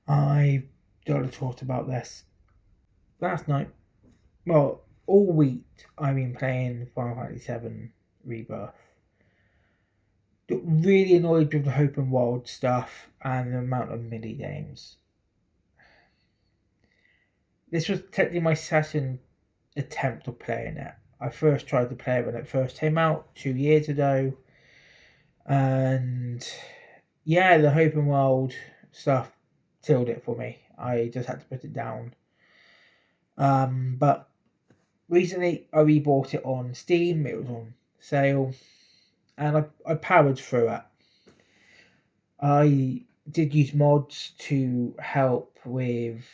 I got to talk about this last night. Well, all week I've been playing Final Fantasy VII Rebirth. Got really annoyed with the open world stuff and the amount of mini games. This was technically my second attempt of playing it. I first tried to play it when it first came out 2 years ago, and yeah, the open world stuff killed it for me. I just had to put it down. But recently I rebought it on Steam. It was on sale, and I powered through it. I did use mods to help with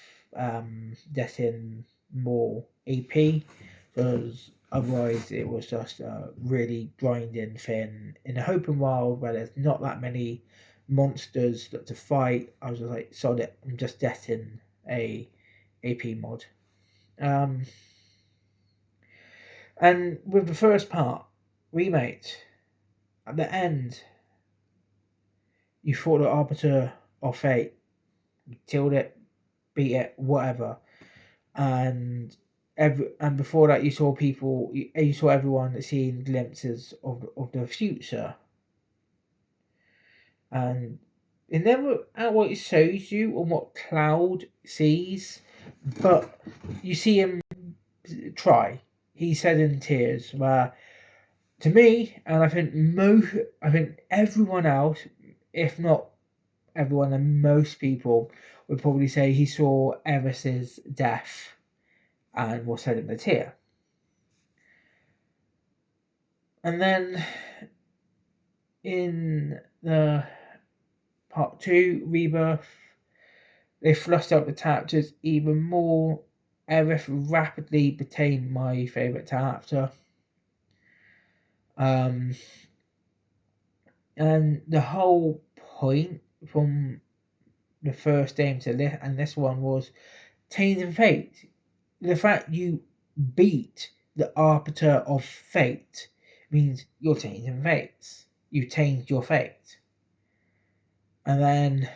getting more AP, because otherwise it was just a really grinding thing in an open world where there's not that many monsters that to fight. I was just like, sod it, I'm just getting a AP mod. Um, and with the first part, Remake, at the end, you fought the Arbiter of Fate, you killed it, beat it, whatever. And before that, you saw people, you saw everyone seeing glimpses of the future, and it never outright shows you on what Cloud sees, but you see him try. He said in tears, where to me, and I think everyone else, if not everyone and most people, would probably say he saw Eris's death and was shedding a tear. And then in the part two, Rebirth, they flushed out the characters even more. Aerith rapidly became my favourite character. Um, and the whole point from the first game to this and this one was changing fate. The fact you beat the Arbiter of Fate means you're changing fates. You changed your fate. And then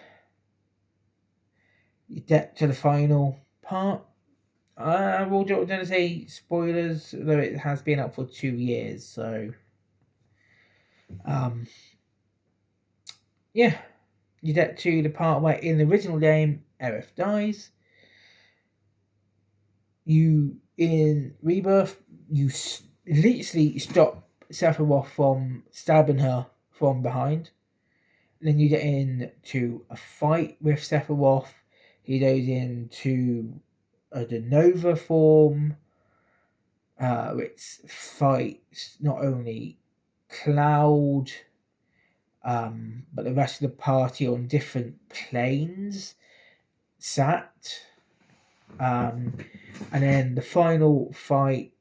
you get to the final part. I will going to say spoilers, though it has been up for 2 years, so um, yeah, you get to the part where in the original game Aerith dies. You in Rebirth, you literally stop Sephiroth from stabbing her from behind. Then you get into a fight with Sephiroth. He goes into the Nova form, which fights not only Cloud, but the rest of the party on different planes. Sat. And then the final fight,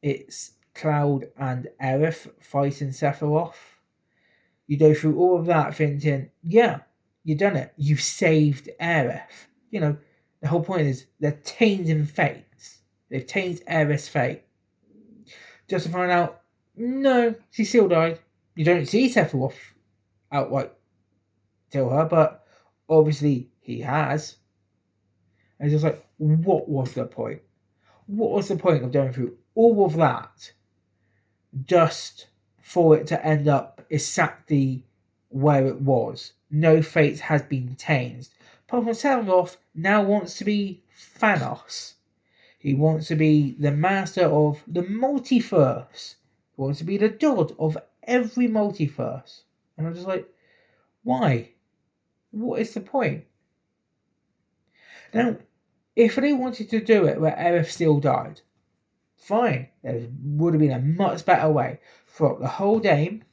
it's Cloud and Aerith fighting Sephiroth. You go through all of that thinking, yeah, you've done it. You've saved Aerith. You know, the whole point is they're changing fates. They've changed Aerith's fate. Just to find out, no, she still died. You don't see Sephiroth outright kill her, but obviously he has. And it's just like, what was the point? What was the point of going through all of that just for it to end up exactly where it was? No fate has been changed. Apart from Sephiroth now wants to be Thanos. He wants to be the master of the multiverse. He wants to be the god of every multiverse. And I'm just like, why? What is the point? Now, if they wanted to do it where Aerith still died, fine. There would have been a much better way. Throughout the whole game,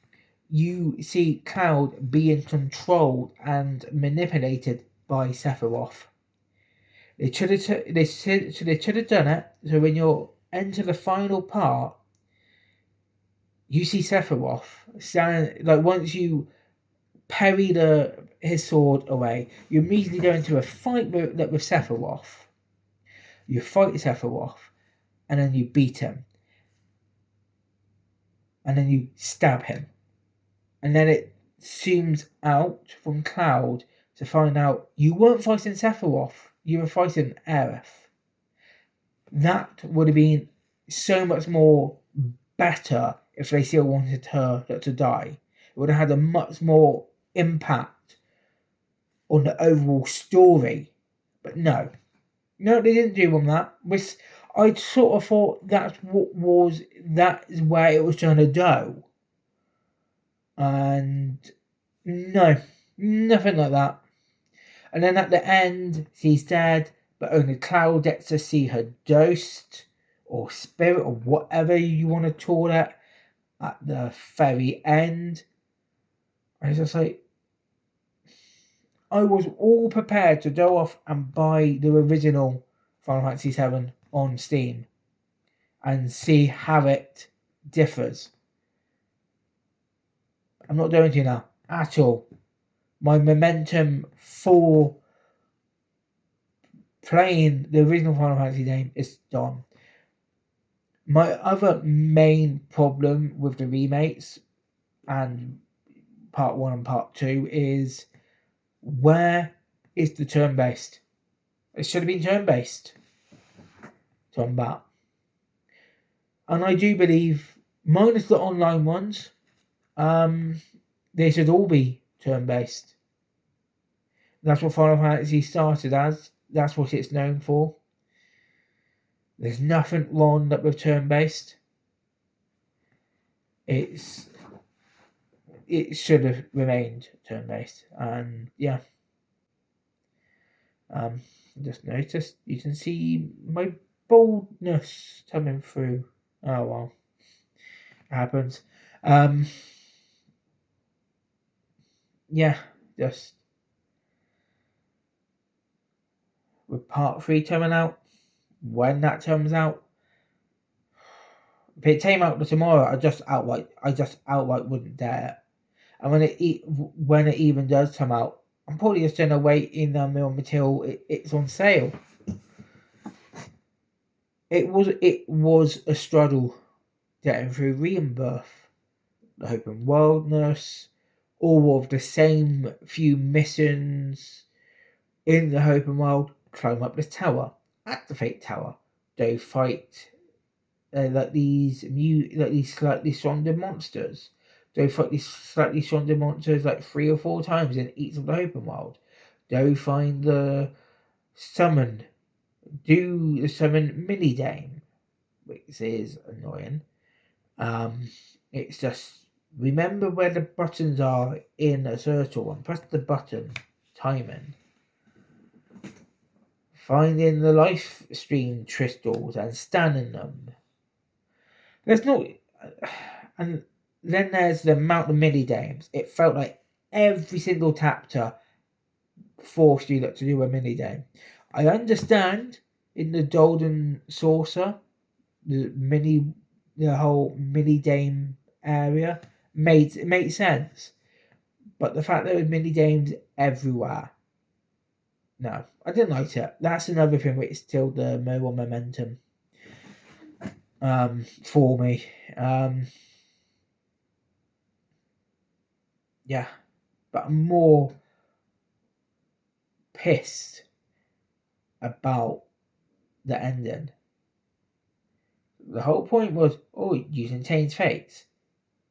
you see Cloud being controlled and manipulated by Sephiroth. They should have done it so when you enter the final part, you see Sephiroth stand, like once you parry his sword away, you immediately go into a fight with Sephiroth. You fight Sephiroth, and then you beat him, and then you stab him, and then it zooms out from Cloud to find out you weren't fighting Sephiroth, you were fighting Aerith. That would have been so much more better if they still wanted her to die. It would have had a much more impact on the overall story. But no, they didn't do on that. Which I sort of thought that is where it was trying to go. And no, nothing like that. And then at the end, she's dead, but only Cloud gets to see her ghost or spirit or whatever you want to call it at the very end. I was just like, I was all prepared to go off and buy the original Final Fantasy VII on Steam and see how it differs. I'm not going to now at all. My momentum for playing the original Final Fantasy game is gone. My other main problem with the remakes and part 1 and part 2 is, where is the turn-based? It should have been turn-based combat. And I do believe, minus the online ones, they should all be turn-based. That's what Final Fantasy started as. That's what it's known for. There's nothing wrong with turn-based. It should have remained turn-based. And yeah. Just noticed, you can see my boldness coming through. Oh well. It happens. Yeah, just with part 3 coming out, when that comes out, if it came out tomorrow, I just outright wouldn't dare. And when it even does come out, I'm probably just gonna wait in the mill until it's on sale. It was a struggle getting through Rebirth, the open worldness, all of the same few missions in the open world. Climb up the tower, activate tower, go fight these slightly stronger monsters. Go fight these slightly stronger monsters like 3 or 4 times in each of the open world. Go find the summon. Do the summon mini game, which is annoying. It's just, remember where the buttons are in a circle and press the button. Timing. Finding the life stream crystals and scanning them. There's no, and then there's the amount of mini games. It felt like every single chapter forced you to do a mini game. I understand in the Golden Saucer, the whole mini game area made sense, but the fact there was mini games everywhere, no, I didn't like it. That's another thing which still the more momentum for me. Yeah, but I'm more pissed about the ending. The whole point was, you can change fates,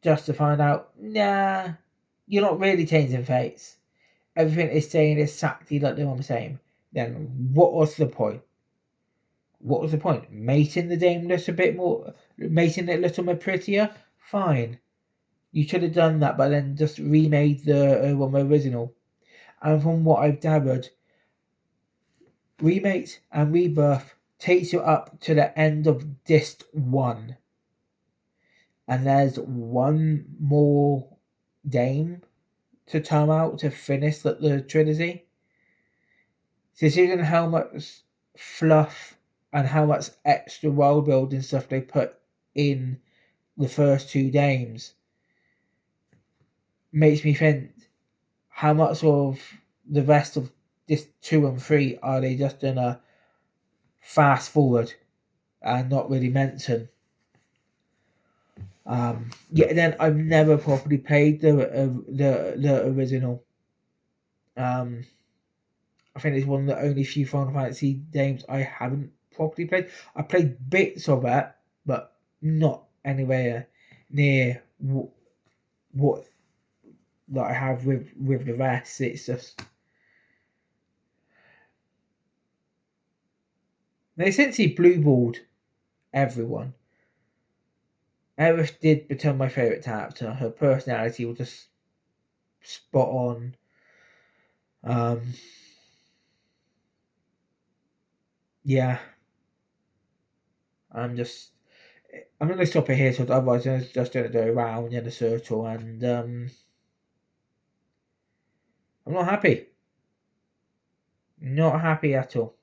just to find out, nah, you're not really changing fates. Everything is saying exactly like the one saying. Then what was the point? What was the point? Making the game look a bit more, making it a little more prettier? Fine. You should have done that, but then just remade the original. And from what I've gathered, Remake and Rebirth takes you up to the end of Disc 1. And there's one more game to come out to finish the trilogy. So considering how much fluff and how much extra world building stuff they put in the first 2 games, makes me think, how much of the rest of this 2 and 3 are they just gonna fast forward and not really mention? Then I've never properly played the original. I think it's one of the only few Final Fantasy games I haven't properly played. I played bits of it, but not anywhere near what that I have with the rest. It's just they essentially blueballed everyone. Aerith did become my favourite character. Her personality was just spot on. Yeah, I'm going to stop it here, so otherwise I'm just going to go around in a circle, and I'm not happy. Not happy at all.